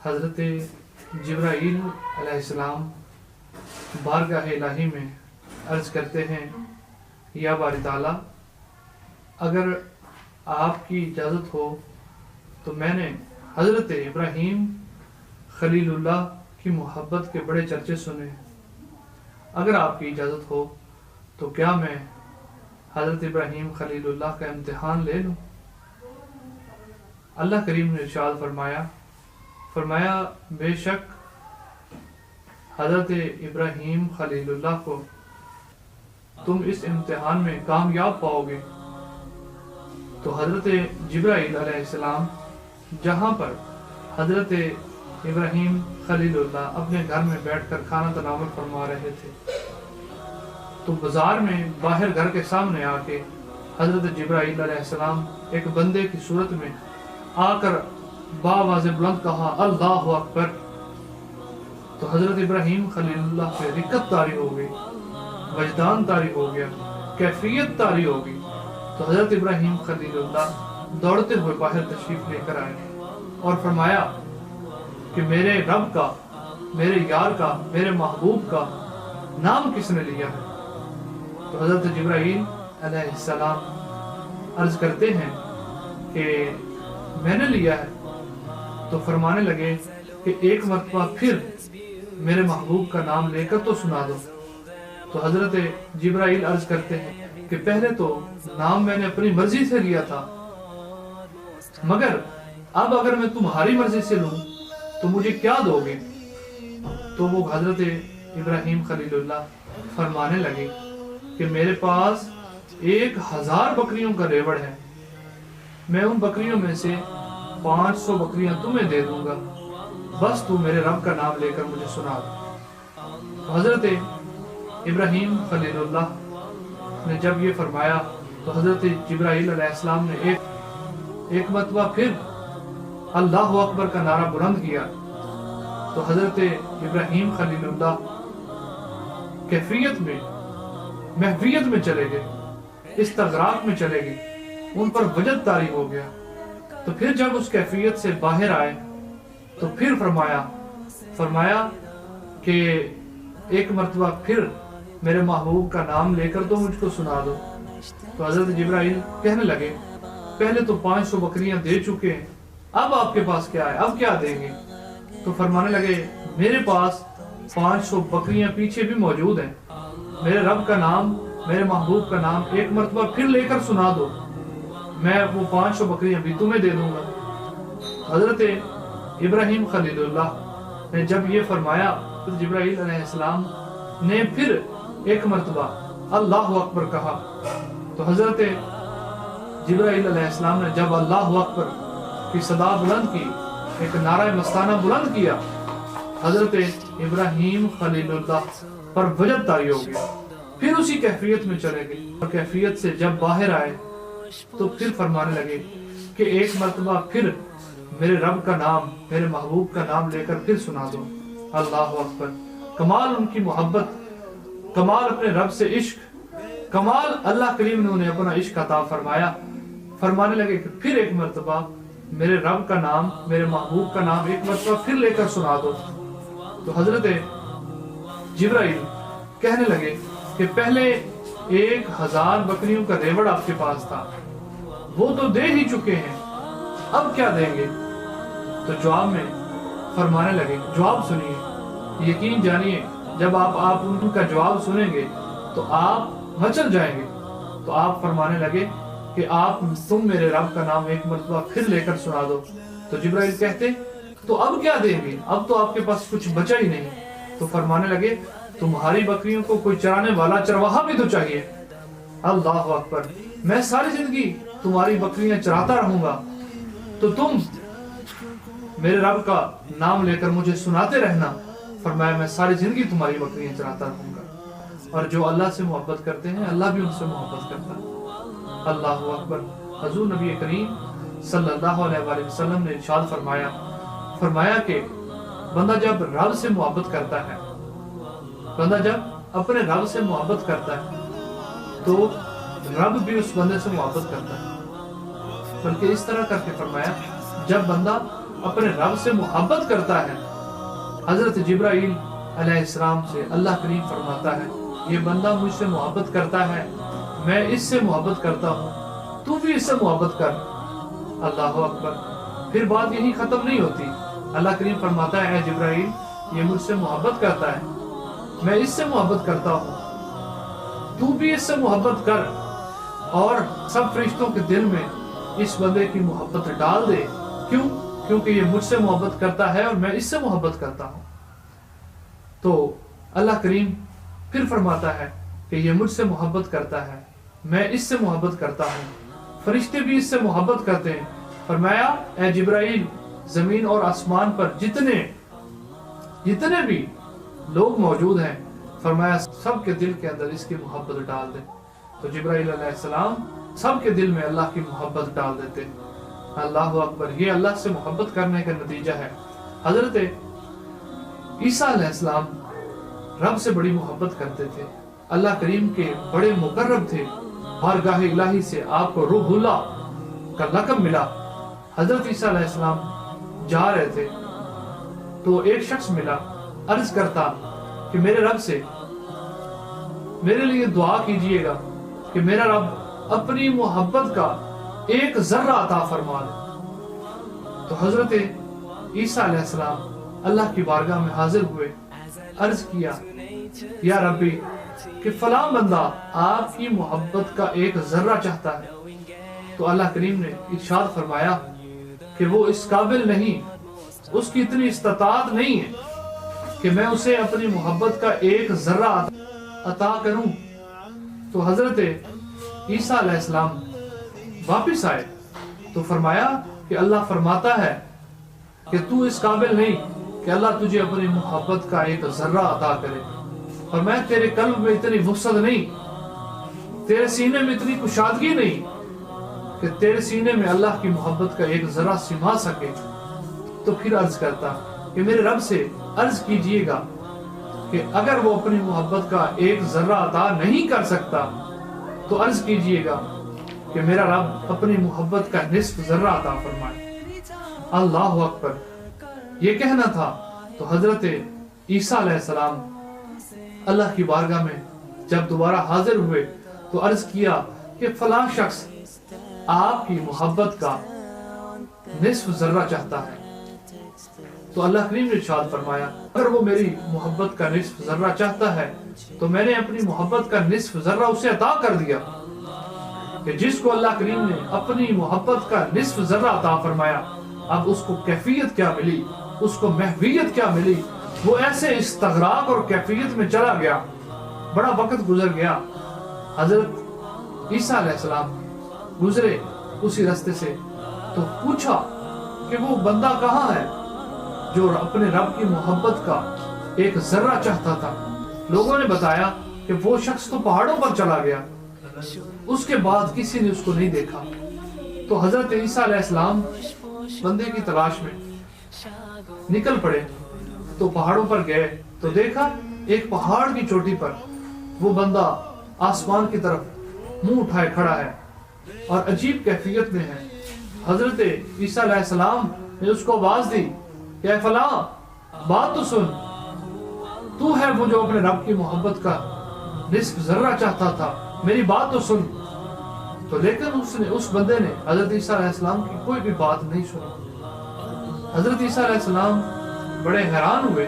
حضرت جبرائیل علیہ السلام بارگاہ الہی میں عرض کرتے ہیں، یا باری تعالیٰ، اگر آپ کی اجازت ہو تو میں نے حضرت ابراہیم خلیل اللہ کی محبت کے بڑے چرچے سنے، اگر آپ کی اجازت ہو تو کیا میں حضرت ابراہیم خلیل اللہ کا امتحان لے لوں؟ اللہ کریم نے ارشاد فرمایا بے شک حضرت ابراہیم خلیل اللہ کو تم اس امتحان میں کامیاب پاؤ گے۔ تو حضرت جبرائیل علیہ السلام جہاں پر حضرت ابراہیم خلیل اللہ اپنے گھر میں بیٹھ کر کھانا تناول فرما رہے تھے، تو بازار میں باہر گھر کے سامنے آ کے حضرت جبرائیل علیہ السلام ایک بندے کی صورت میں آ کر باواز بلند کہا، اللہ اکبر۔ تو حضرت ابراہیم خلیل اللہ پہ رکت طاری ہو گئی، وجدان طاری ہو گیا، کیفیت طاری ہو گئی۔ تو حضرت ابراہیم خلیل اللہ دوڑتے ہوئے باہر تشریف لے کر آئے اور فرمایا کہ میرے رب کا، میرے یار کا، میرے محبوب کا نام کس نے لیا ہے؟ تو حضرت جبرائیل علیہ السلام عرض کرتے ہیں کہ میں نے لیا ہے۔ تو فرمانے لگے کہ ایک مرتبہ پھر میرے محبوب کا نام لے کر تو سنا دو۔ تو حضرت جبرائیل عرض کرتے ہیں کہ پہلے تو نام میں نے اپنی مرضی سے لیا تھا، مگر اب اگر میں تمہاری مرضی سے لوں تو مجھے کیا دو گے؟ تو وہ حضرت ابراہیم خلیل اللہ فرمانے لگے کہ میرے پاس 1000 بکریوں کا ریوڑ ہے، میں ان بکریوں میں سے 500 بکریاں تمہیں دے دوں گا، بس تو میرے رب کا نام لے کر مجھے سنا دو۔ حضرت ابراہیم خلیل اللہ نے جب یہ فرمایا تو حضرت جبرائیل علیہ السلام نے ایک مرتبہ پھر اللہ اکبر کا نعرہ بلند کیا۔ تو حضرت ابراہیم خلیل اللہ کیفیت میں، محویت میں چلے گئے، استغراق میں چلے گئے، ان پر وجد طاری ہو گیا۔ تو پھر جب اس کیفیت سے باہر آئے تو پھر فرمایا کہ ایک مرتبہ پھر میرے محبوب کا نام لے کر تو مجھ کو سنا دو۔ تو حضرت جبرائیل کہنے لگے پہلے تو 500 بکریاں دے چکے ہیں، اب آپ کے پاس کیا ہے، اب کیا دیں گے؟ تو فرمانے لگے میرے پاس 500 بکریاں پیچھے بھی موجود ہیں، میرے رب کا نام، میرے محبوب کا نام ایک مرتبہ پھر لے کر سنا دو، میں وہ 500 بکریاں بھی تمہیں دے دوں گا۔ حضرت ابراہیم خلیل اللہ نے جب یہ فرمایا تو جبرائیل علیہ السلام نے پھر ایک مرتبہ اللہ اکبر کہا۔ تو حضرت جبرائیل علیہ السلام نے جب اللہ اکبر کی صدا بلند کی، ایک نعرہ مستانہ بلند کیا، حضرت ابراہیم خلیل اللہ پر وجد طاری ہو گیا، پھر اسی کیفیت میں چلے گئے، اور کیفیت سے جب باہر آئے تو پھر فرمانے لگے کہ ایک مرتبہ پھر میرے رب کا نام، میرے محبوب کا نام لے کر پھر سنا دو۔ اللہ اکبر، کمال ان کی محبت، کمال اپنے رب سے عشق، کمال اللہ کریم نے انہیں اپنا عشق عطا فرمایا۔ فرمانے لگے کہ پھر ایک مرتبہ میرے رب کا نام، میرے محبوب کا نام ایک مرتبہ پھر لے کر سنا دو۔ تو حضرت جبرائیل کہنے لگے کہ پہلے 1000 بکریوں کا ریوڑ آپ کے پاس تھا، وہ تو دے ہی چکے ہیں، اب کیا دیں گے؟ تو جواب میں فرمانے لگے، جواب سنیے، یقین جانیے جب آپ ان کا جواب سنیں گے تو آپ مچل جائیں گے۔ تو آپ فرمانے لگے کہ تم میرے رب کا نام ایک مرتبہ پھر لے کر سنا دو۔ تو جبرائیل کہتے تو اب کیا دیں گے؟ اب تو آپ کے پاس کچھ بچا ہی نہیں۔ تو فرمانے لگے تمہاری بکریوں کو کوئی چرانے والا چرواہا بھی تو چاہیے۔ اللہ اکبر، میں ساری زندگی تمہاری بکریاں چراتا رہوں گا تو تم میرے رب کا نام لے کر مجھے سناتے رہنا۔ فرمایا میں ساری زندگی تمہاری بکریاں چراتا رہوں گا۔ اور جو اللہ سے محبت کرتے ہیں اللہ بھی ان سے محبت کرتا ہے۔ اللہ اکبر۔ حضور نبی کریم صلی اللہ علیہ وآلہ وسلم نے ارشاد فرمایا کہ بندہ جب رب سے محبت کرتا ہے، بندہ جب اپنے رب سے محبت کرتا ہے تو رب بھی اس بندے سے محبت کرتا ہے۔ بلکہ اس طرح کر کے فرمایا جب بندہ اپنے رب سے محبت کرتا ہے، حضرت جبرائیل علیہ السلام سے اللہ کریم فرماتا ہے یہ بندہ مجھ سے محبت کرتا ہے، میں اس سے محبت کرتا ہوں، تو بھی اس سے محبت کر۔ اللہ اکبر۔ پھر بات یہی ختم نہیں ہوتی، اللہ کریم فرماتا ہے اے جبرائیل یہ مجھ سے محبت کرتا ہے، میں اس سے محبت کرتا ہوں، تو بھی اس سے محبت کر، اور سب فرشتوں کے دل میں اس بندے کی محبت ڈال دے۔ کیوں؟ کیونکہ یہ مجھ سے محبت کرتا ہے اور میں اس سے محبت کرتا ہوں۔ تو اللہ کریم پھر فرماتا ہے کہ یہ مجھ سے محبت کرتا ہے، میں اس سے محبت کرتا ہوں، فرشتے بھی اس سے محبت کرتے ہیں۔ فرمایا اے جبرائیل زمین اور آسمان پر جتنے بھی لوگ موجود ہیں، فرمایا سب کے دل کے اندر اس کی محبت ڈال دے۔ تو جبرائیل علیہ السلام سب کے دل میں اللہ کی محبت ڈال دیتے۔ اللہ اکبر۔ یہ اللہ سے محبت کرنے کا نتیجہ ہے۔ حضرت عیسیٰ علیہ السلام رب سے بڑی محبت کرتے تھے، اللہ کریم کے بڑے مقرب تھے، بارگاہ الہی سے آپ کو روح اللہ کا لقب ملا۔ حضرت عیسیٰ علیہ السلام جا رہے تھے تو ایک شخص ملا، عرض کرتا کہ میرے رب سے میرے لیے دعا کیجئے گا کہ میرا رب اپنی محبت کا ایک ذرہ عطا فرما دے۔ تو حضرت عیسیٰ علیہ السلام اللہ کی بارگاہ میں حاضر ہوئے، عرض کیا یا ربی کہ فلاں بندہ آپ کی محبت کا ایک ذرہ چاہتا ہے۔ تو اللہ کریم نے ارشاد فرمایا کہ وہ اس قابل نہیں، اس کی اتنی استطاعت نہیں ہے کہ میں اسے اپنی محبت کا ایک ذرہ عطا کروں۔ تو حضرت عیسیٰ علیہ السلام واپس آئے تو فرمایا کہ اللہ فرماتا ہے کہ تو اس قابل نہیں کہ اللہ تجھے اپنی محبت کا ایک ذرہ عطا کرے، اور میں تیرے قلب میں اتنی وسعت نہیں، تیرے سینے میں اتنی کشادگی نہیں کہ تیرے سینے میں اللہ کی محبت کا ایک ذرہ سما سکے۔ تو پھر عرض کرتا کہ میرے رب سے عرض کیجئے گا کہ اگر وہ اپنی محبت کا ایک ذرہ عطا نہیں کر سکتا تو عرض کیجئے گا کہ میرا رب اپنی محبت کا نصف ذرہ عطا فرمائے۔ اللہ اکبر۔ یہ کہنا تھا تو حضرت عیسیٰ علیہ السلام اللہ کی بارگاہ میں جب دوبارہ حاضر ہوئے تو عرض کیا کہ فلاں شخص آپ کی محبت کا نصف ذرہ چاہتا ہے۔ تو اللہ کریم نے ارشاد فرمایا اگر وہ میری محبت کا نصف ذرہ چاہتا ہے تو میں نے اپنی محبت کا نصف ذرہ اسے عطا کر دیا۔ کہ جس کو اللہ کریم نے اپنی محبت کا نصف ذرہ عطا فرمایا، اب اس کو کیفیت کیا ملی، اس کو محویت کیا ملی، وہ ایسے استغراق اور کیفیت میں چلا گیا۔ بڑا وقت گزر گیا، حضرت عیسیٰ علیہ السلام گزرے اسی راستے سے تو پوچھا کہ وہ بندہ کہاں ہے جو اپنے رب کی محبت کا ایک ذرہ چاہتا تھا۔ لوگوں نے بتایا کہ وہ شخص تو پہاڑوں پر چلا گیا، اس کے بعد کسی نے اس کو نہیں دیکھا۔ تو حضرت عیسیٰ علیہ السلام بندے کی تلاش میں نکل پڑے تو پہاڑوں پر گئے تو دیکھا ایک پہاڑ کی چوٹی پر وہ بندہ آسمان کی طرف منہ اٹھائے کھڑا ہے اور عجیب کیفیت میں ہے۔ حضرت عیسیٰ علیہ السلام نے اس کو آواز دی کہ اے فلاں بات تو سن، تو ہے وہ جو اپنے رب کی محبت کا نصف ذرہ چاہتا تھا، میری بات تو سن۔ تو لیکن اس بندے نے حضرت عیسیٰ علیہ السلام کی کوئی بھی بات نہیں سنی۔ حضرت عیسیٰ علیہ السلام بڑے حیران ہوئے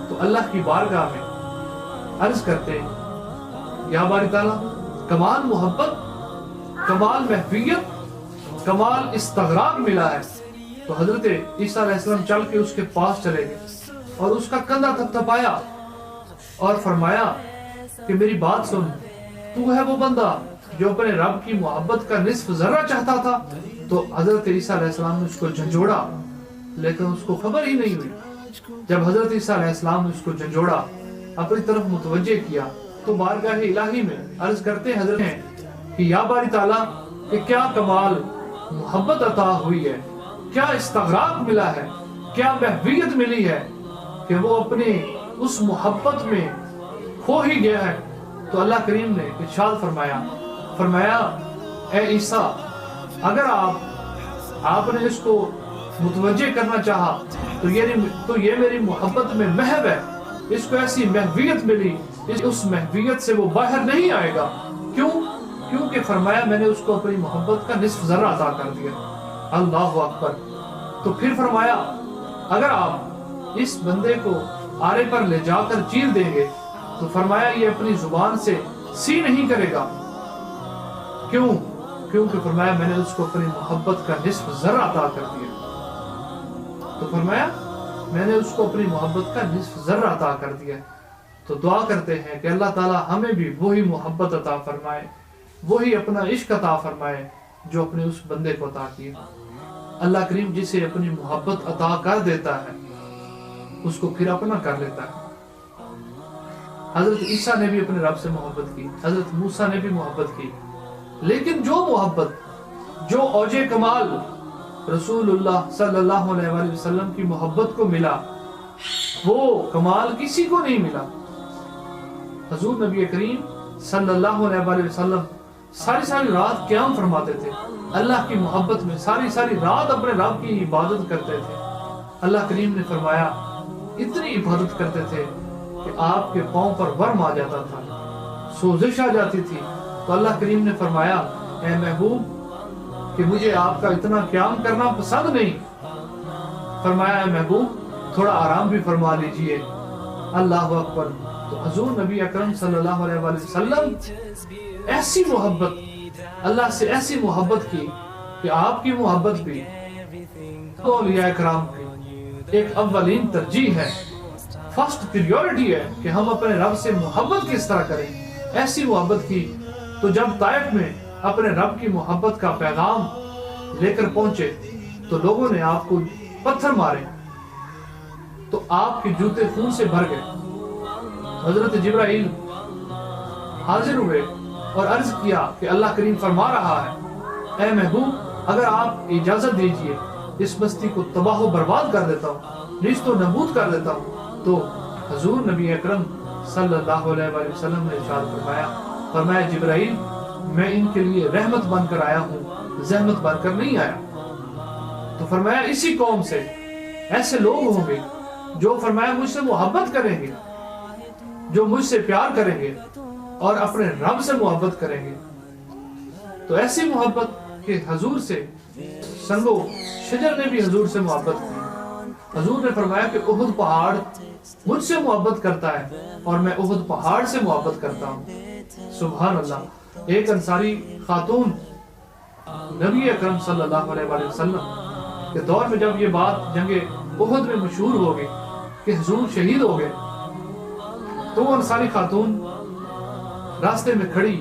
تو اللہ کی بارگاہ میں عرض کرتے یا باری تعالیٰ کمال محبت، کمال محبیت، کمال استغراق ملا ہے۔ تو حضرت عیسیٰ علیہ السلام چل کے اس کے پاس چلے گئے اور اس کا کندھا تھپتھپایا اور فرمایا کہ میری بات سن، تو ہے وہ بندہ جو اپنے رب کی محبت کا نصف ذرہ چاہتا تھا۔ تو حضرت عیسیٰ علیہ السلام نے اس کو جھنجھوڑا لیکن اس کو خبر ہی نہیں ہوئی۔ جب حضرت عیسیٰ علیہ السلام نے اس کو جھنجھوڑا، اپنی طرف متوجہ کیا تو بارگاہ الہی میں عرض کرتے حضرت ہیں کہ یا باری تعالیٰ کہ کیا کمال محبت عطا ہوئی ہے، کیا استغراق ملا ہے، کیا محویت ملی ہے کہ وہ اپنی اس محبت میں کھو ہی گیا ہے۔ تو اللہ کریم نے ارشاد فرمایا اے عیسیٰ اگر آپ نے اس کو متوجہ کرنا چاہا تو یہ میری محبت میں محو ہے، اس کو ایسی محویت ملی، اس محویت سے وہ باہر نہیں آئے گا۔ کیونکہ فرمایا میں نے اس کو اپنی محبت کا نصف ذرہ عطا کر دیا۔ اللہ اکبر۔ تو پھر فرمایا اگر آپ اس بندے کو آرے پر لے جا کر چیر دیں گے تو فرمایا یہ اپنی زبان سے سی نہیں کرے گا۔ کیونکہ فرمایا میں نے اس کو اپنی محبت کا نصف ذرہ عطا کر دیا۔ تو فرمایا میں نے اس کو اپنی محبت کا نصف ذرہ عطا کر دیا۔ تو دعا کرتے ہیں کہ اللہ تعالی ہمیں بھی وہی محبت عطا فرمائے، وہی اپنا عشق عطا فرمائے جو اپنے اس بندے کو عطا کیا۔ اللہ کریم جسے اپنی محبت عطا کر دیتا ہے اس کو پھر اپنا کر لیتا ہے۔ حضرت عیسیٰ نے بھی اپنے رب سے محبت کی، حضرت موسیٰ نے بھی محبت کی، لیکن جو محبت، جو اوج کمال رسول اللہ صلی اللہ علیہ وآلہ وسلم کی محبت کو ملا، وہ کمال کسی کو نہیں ملا۔ حضور نبی کریم صلی اللہ علیہ وآلہ وسلم ساری رات قیام فرماتے تھے، اللہ کی محبت میں ساری رات اپنے رب کی عبادت کرتے تھے۔ اللہ کریم نے فرمایا اتنی عبادت کرتے تھے کہ آپ کے پاؤں پر ورم آ جاتا تھا، سوزش آ جاتی تھی۔ تو اللہ کریم نے فرمایا اے محبوب کہ مجھے آپ کا اتنا قیام کرنا پسند نہیں، فرمایا اے محبوب تھوڑا آرام بھی فرما لیجئے۔ اللہ اکبر۔ تو حضور نبی اکرم صلی اللہ علیہ وآلہ وسلم ایسی محبت، اللہ سے ایسی محبت کی کہ آپ کی محبت بھی اولیاء کرام کی ایک اولین ترجیح ہے، فرسٹ پریورٹی ہے کہ ہم اپنے رب سے محبت کس طرح کریں۔ ایسی محبت کی تو جب طائف میں اپنے رب کی محبت کا پیغام لے کر پہنچے تو لوگوں نے آپ کو پتھر مارے تو آپ کے جوتے خون سے بھر گئے۔ حضرت جبرائیل حاضر ہوئے اور عرض کیا کہ اللہ کریم فرما رہا ہے اے محبوب اگر آپ اجازت دیجئے اس بستی کو تباہ و برباد کر دیتا ہوں، نیست و نابود کر دیتا ہوں۔ تو حضور نبی اکرم صلی اللہ علیہ وآلہ وسلم نے ارشاد فرمایا جبرائیل میں ان کے لیے رحمت بن کر آیا ہوں، زحمت بن کر نہیں آیا۔ تو فرمایا اسی قوم سے ایسے لوگ ہوں گے جو فرمایا مجھ سے محبت کریں گے، جو مجھ سے پیار کریں گے اور اپنے رب سے محبت کریں گے۔ تو ایسی محبت کہ حضور سے سنگو شجر نے بھی حضور سے محبت کی۔ حضور نے فرمایا کہ احد پہاڑ مجھ سے محبت کرتا ہے اور میں احد پہاڑ سے محبت کرتا ہوں۔ سبحان اللہ۔ ایک انصاری خاتون نبی اکرم صلی اللہ علیہ وآلہ وسلم کے دور میں جب یہ بات جنگ احد میں مشہور ہو گئی کہ حضور شہید ہو گئے تو وہ انصاری خاتون راستے میں کھڑی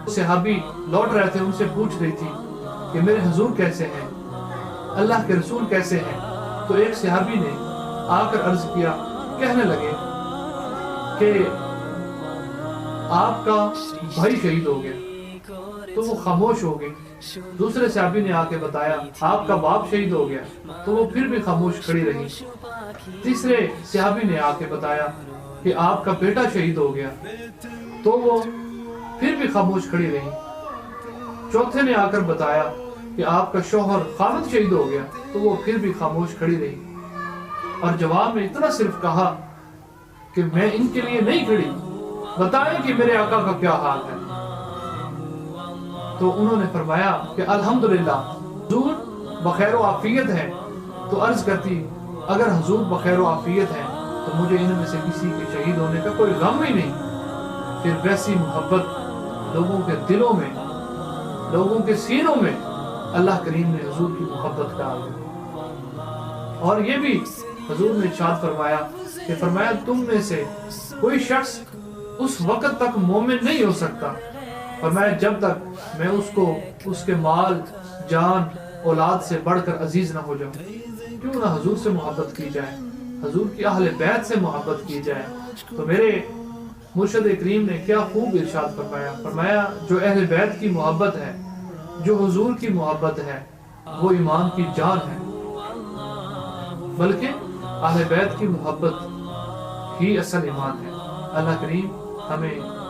صحابی لوٹ رہے تھے، ان سے پوچھ رہی تھی کہ میرے حضور کیسے ہیں، اللہ کے رسول کیسے ہیں۔ تو ایک صحابی نے آ کر عرض کیا، کہنے لگے کہ آپ کا بھائی شہید ہو گیا۔ تو وہ خاموش ہو گئی۔ دوسرے صحابی نے آ کے بتایا آپ کا باپ شہید ہو گیا، تو وہ پھر بھی خاموش کھڑی رہی۔ تیسرے صحابی نے آ کے بتایا کہ آپ کا بیٹا شہید ہو گیا، تو وہ پھر بھی خاموش کھڑی رہی۔ چوتھے نے آ کر بتایا کہ آپ کا شوہر خالد شہید ہو گیا، تو وہ پھر بھی خاموش کھڑی رہی، اور جواب میں اتنا صرف کہا کہ میں ان کے لیے نہیں کھڑی، بتائیں کہ میرے آقا کا کیا حال ہے۔ تو انہوں نے فرمایا کہ الحمدللہ حضور بخیر و عافیت ہے۔ تو عرض کرتی اگر حضور بخیر و عافیت ہیں تو مجھے ان میں سے کسی کے شہید ہونے کا کوئی غم ہی نہیں۔ پھر ویسی محبت لوگوں کے دلوں میں، لوگوں کے سینوں میں اللہ کریم نے حضور کی محبت ڈال دی۔ اور یہ بھی حضور نے ارشاد فرمایا کہ فرمایا تم میں سے کوئی شخص اس وقت تک مومن نہیں ہو سکتا فرمایا جب تک میں اس کو اس کے مال، جان، اولاد سے بڑھ کر عزیز نہ ہو جاؤں۔ کیوں نہ حضور سے محبت کی جائے، حضور کی اہل بیت سے محبت کی جائے۔ تو میرے مرشد کریم نے کیا خوب ارشاد فرمایا، فرمایا جو اہل بیت کی محبت ہے، جو حضور کی محبت ہے، وہ ایمان کی جان ہے، بلکہ اہل بیت کی محبت ہی اصل ایمان ہے۔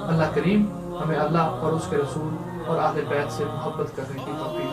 اللہ کریم ہمیں اللہ اور اس کے رسول اور اہل بیت سے محبت کرنے کی توفیق